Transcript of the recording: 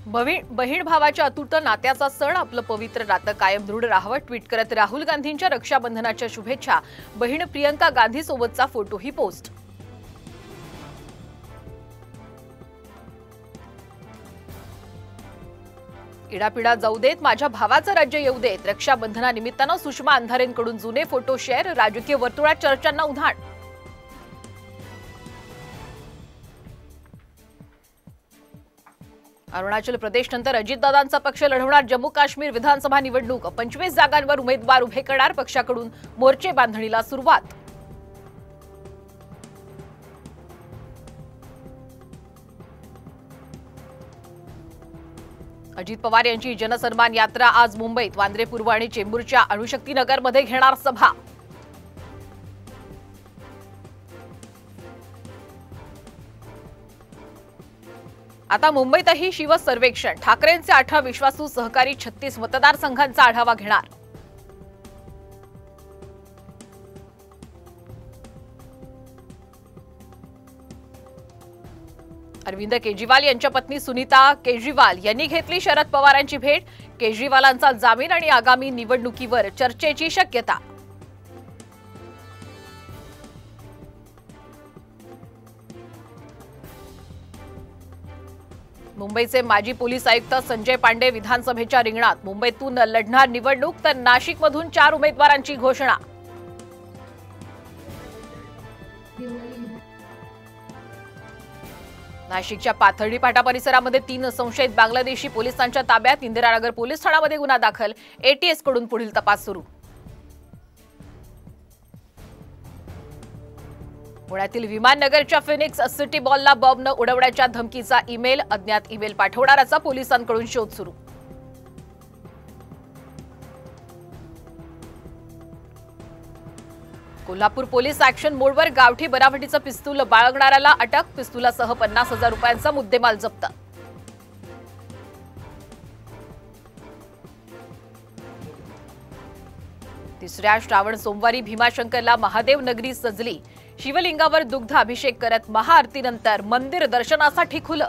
बहीण भावाच्या अतूट नात्याचा सण आपलं पवित्र नातं कायम दृढ राहावं ट्विट करत राहुल गांधींच्या रक्षाबंधनाच्या शुभेच्छा। बहीण प्रियंका गांधी सोबतचा फोटोही पोस्ट। इडापिडा जाऊ देत, माझ्या भावाचं राज्य येऊ देत। रक्षाबंधनानिमित्तानं सुषमा अंधारेंकडून जुने फोटो शेअर, राजकीय वर्तुळात चर्चांना उधाण। अरुणाचल प्रदेशनंतर अजितदादांचा पक्ष लढवणार जम्मू काश्मीर विधानसभा निवडणूक। 25 जागांवर उमेदवार उभे करणार पक्षाकडून मोर्चे बांधणीला सुरुवात। अजित पवार यांची जनसन्मान यात्रा आज मुंबईत वांद्रे पूर्व आणि चेंबूरच्या अणुशक्तीनगरमध्ये घेणार सभा। आता मुंबईतही शिवसर्वेक्षण, ठाकरेंचे 18 विश्वासू सहकारी 36 मतदारसंघांचा आढावा घेणार। अरविंद केजरीवाल यांच्या पत्नी सुनीता केजरीवाल यांनी घेतली शरद पवारांची भेट। केजरीवालांचा जामीन आणि आगामी निवडणुकीवर चर्चेची शक्यता। मुंबईचे माजी पोलीस आयुक्त संजय पांडे विधानसभेच्या रिंगणात। मुंबईतून लढणार निवडणूक, तर नाशिकमधून 4 उमेदवारांची घोषणा। नाशिकच्या पाथर्डी फाटा परिसरामध्ये 3 संशयित बांगलादेशी पोलिसांच्या ताब्यात। इंदिरानगर पोलीस ठाण्यामध्ये गुन्हा दाखल। एटीएस कडून पुढील तपास सुरू। पुण्यातील विमाननगरच्या फिनिक्स सिटी मॉलला बॉम्ब उडवण्याच्या धमकीचा ईमेल, अज्ञात ईमेल पाठवणाऱ्याचा पोलिसांकडून शोध सुरू। कोल्हापूर पोलीस ऍक्शन मोडवर, गावठी बनावटीचं पिस्तूल बाळगणाऱ्याला अटक। पिस्तुलासह 50,000 रुपयांचा मुद्देमाल जप्त। तिसऱ्या श्रावण सोमवारी भीमाशंकरला महादेव नगरी सजली। शिवलिंगावर दुग्ध अभिषेक करत महाआरतीनंतर मंदिर दर्शनासाठी खुलं।